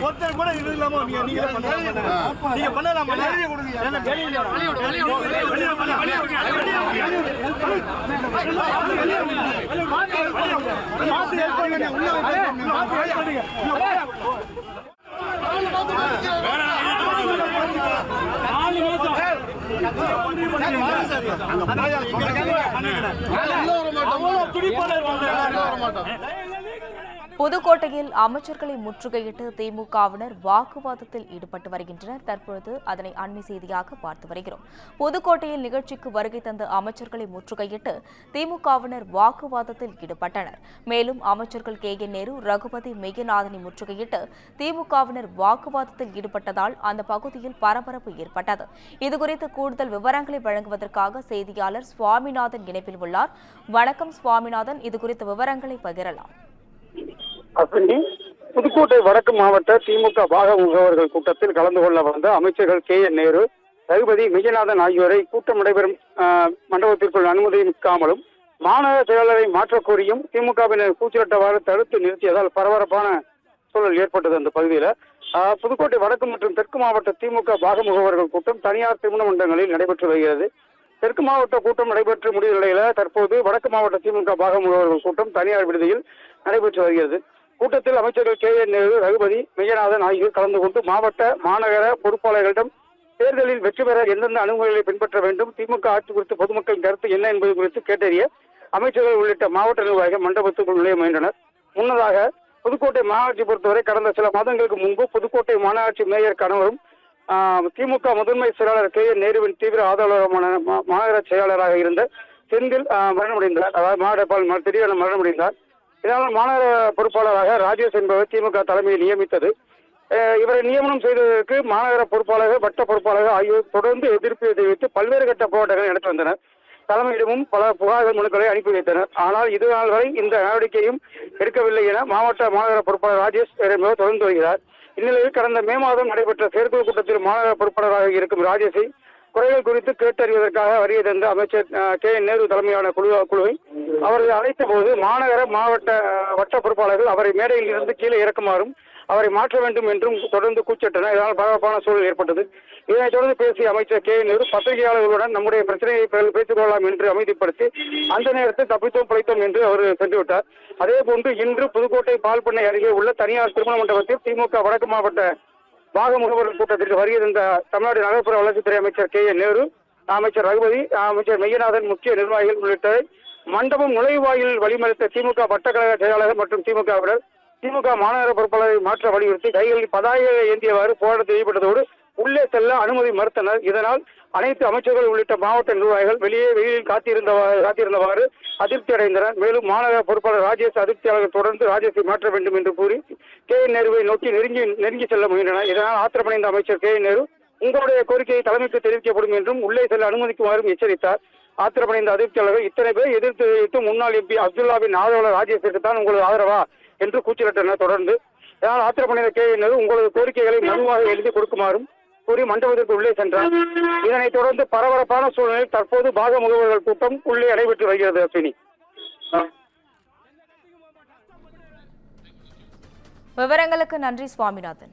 ஒருத்தர் கூட இது இல்லாம நீங்க பண்ணலாம். புதுக்கோட்டையில் அமைச்சர்களை முற்றுகையிட்டு திமுகவினர் வாக்குவாதத்தில் ஈடுபட்டு வருகின்றனர். தற்பொழுது அதனை அண்மை செய்தியாக பார்த்து வருகிறோம். புதுக்கோட்டையில் நிகழ்ச்சிக்கு வருகை தந்த அமைச்சர்களை முற்றுகையிட்டு திமுகவினர் வாக்குவாதத்தில் ஈடுபட்டனர். மேலும் அமைச்சர்கள் KN நேரு, ரகுபதி மெய்யநாதனை முற்றுகையிட்டு திமுகவினர் வாக்குவாதத்தில் ஈடுபட்டதால் அந்த பகுதியில் பரபரப்பு ஏற்பட்டது. இதுகுறித்து கூடுதல் விவரங்களை வழங்குவதற்காக செய்தியாளர் சுவாமிநாதன் இணைப்பில் உள்ளார். வணக்கம் சுவாமிநாதன், இதுகுறித்த விவரங்களை பகிரலாம். அஸ்வினி, புதுக்கோட்டை வடக்கு மாவட்ட திமுக பாக முகவர்கள் கூட்டத்தில் கலந்து கொள்ள வந்த அமைச்சர்கள் KN நேரு, ரகுபதி மெய்யநாதன் ஆகியோரை கூட்டம் நடைபெறும் மண்டபத்திற்குள் அனுமதிக்காமலும் மாநகர செயலரை மாற்றக் கோரியும் திமுகவினர் கூச்சலிட்டவாறு தடுத்து நிறுத்தியதால் பரபரப்பான சூழல் ஏற்பட்டது. அந்த பகுதியில் புதுக்கோட்டை வடக்கு மற்றும் தெற்கு மாவட்ட திமுக பாக முகவர்கள் கூட்டம் தனியார் திருமண மண்டபங்களில் நடைபெற்று வருகிறது. தெற்கு மாவட்ட கூட்டம் நடைபெற்று முடிந்த நிலையில தற்போது வடக்கு மாவட்ட திமுக பாக முகவர்கள் கூட்டம் தனியார் விடுதியில் நடைபெற்று வருகிறது. கூட்டத்தில் அமைச்சர்கள் KN நேரு, ரகுபதி மெய்யநாதன் ஆகியோர் கலந்து கொண்டு மாவட்ட மாநகர பொறுப்பாளர்களிடம் தேர்தலில் வெற்றி பெற எந்தெந்த அணுகுமுறைகளை பின்பற்ற வேண்டும், திமுக ஆட்சி குறித்து பொதுமக்களின் கருத்து என்ன என்பது குறித்து கேட்டறிய அமைச்சர்கள் உள்ளிட்ட மாவட்ட நிர்வாகிகள் மண்டபத்துக்குள் நுழைய முயன்றனர். முன்னதாக புதுக்கோட்டை மாநகராட்சி பொறுத்தவரை கடந்த சில மாதங்களுக்கு முன்பு புதுக்கோட்டை மாநகராட்சி மேயர் கணவரும் திமுக முதன்மை செயலாளர் KN நேருவின் தீவிர ஆதரவாளரான மாநகர செயலாளராக இருந்த செந்தில் மரணமடைந்தார். அதாவது திடீரென மரணமடைந்தார். இதனால் மாநகர பொறுப்பாளராக ராஜேஷ் என்பவர் திமுக தலைமையை நியமித்தது. இவரை நியமனம் செய்ததற்கு மாநகர பொறுப்பாளர்கள், வட்ட பொறுப்பாளர்கள் ஆகியோர் தொடர்ந்து எதிர்ப்பு தெரிவித்து பல்வேறு கட்ட போராட்டங்களை நடத்தி வந்தனர். தலைமையிடமும் பல புகார்கள் மனுக்களை அனுப்பி வைத்தனர். ஆனால் இதுநாள் வரை இந்த நடவடிக்கையும் எடுக்கவில்லை என மாவட்ட மாநகர பொறுப்பாளர் ராஜேஷ் என்பவர் தொடர்ந்து வருகிறார். இந்நிலையில் கடந்த மே மாதம் நடைபெற்ற செயற்குழு கூட்டத்தில் மாநகர பொறுப்பாளராக இருக்கும் ராஜேஷை குறைகள் குறித்து கேட்டறிவதற்காக வருகை தந்த அமைச்சர் KN நேரு தலைமையிலான குழுவை அவர்கள் அழைத்த போது மாநகர மாவட்ட வட்ட பொறுப்பாளர்கள் அவரை மேடையில் இருந்து கீழே இறக்குமாறும் அவரை மாற்ற வேண்டும் என்றும் தொடர்ந்து கூச்சலிட்டனர். இதனால் பரபரப்பான சூழல் ஏற்பட்டது. இதனைத் தொடர்ந்து பேசிய அமைச்சர் KN நேரு பத்திரிகையாளர்களுடன் நம்முடைய பிரச்சனையை பேசிக் கொள்ளலாம் என்று அமைதிப்படுத்தி அந்த நேரத்தில் தப்பித்தோம் பிழைத்தோம் என்று அவர் சென்றுவிட்டார். அதேபோன்று இன்று புதுக்கோட்டை பால்பண்ணை அருகே உள்ள தனியார் திருமண மண்டபத்தில் திமுக வடக்கு மாவட்ட பாக முகவர்கள் கூட்டத்திற்கு வருகை தந்த தமிழ்நாடு நகர்ப்புற வளர்ச்சித்துறை அமைச்சர் KN நேரு, அமைச்சர் ரகுபதி, அமைச்சர் மெய்யநாதன், முக்கிய நிர்வாகிகள் உள்ளிட்ட மண்டபம் நுழைவாயில் வழிமறித்த திமுக வட்டக்கழக செயலாளர் மற்றும் திமுகவினர் திமுக மாநகர பொறுப்பாளரை மாற்ற வலியுறுத்தி கைகளில் பதாகைகளை ஏந்தியவாறு போராட்டத்தில் ஈடுபட்டதோடு உள்ளே செல்ல அனுமதி மறுத்தனர். இதனால் அனைத்து அமைச்சர்கள் உள்ளிட்ட மாவட்ட நிர்வாகிகள் வெயிலில் காத்திருந்தவாறு அதிருப்தி அடைந்தனர். மேலும் மாநகர பொறுப்பாளர் ராஜேஷ் அதிருப்தியாளர்கள் தொடர்ந்து ராஜேஷை மாற்ற வேண்டும் என்று கூறி KN நேருவை நோக்கி நெருங்கி செல்ல முயன்றனர். இதனால் ஆத்திரமடைந்த அமைச்சர் KN நேரு உங்களுடைய கோரிக்கையை தலைமைக்கு தெரிவிக்கப்படும் என்றும் உள்ளே செல்ல அனுமதிக்குமாறும் எச்சரித்தார். ஆத்திரமடைந்த அதிருப்தியாளர்கள் இத்தனை பேர் எதிர்த்து தெரிவித்து முன்னாள் MP அப்துல்லாவின் ஆதரவாளர் ராஜேஷிற்கு தான் உங்களது ஆதரவா என்று கூச்சலிட்டனர். தொடர்ந்து இதனால் ஆத்திரமடைந்த KN நேரு உங்களது கோரிக்கைகளை மனுவாக எழுதி கொடுக்குமாறும் கூறி மண்டபத்திற்கு உள்ளே சென்றார். இதனைத் தொடர்ந்து பரபரப்பான சூழ்நிலையில் தற்போது பாக முகவர்கள் கூட்டம் உள்ளே நடைபெற்று வருகிறது. அஸ்வினி, விவரங்களுக்கு நன்றி சுவாமிநாதன்.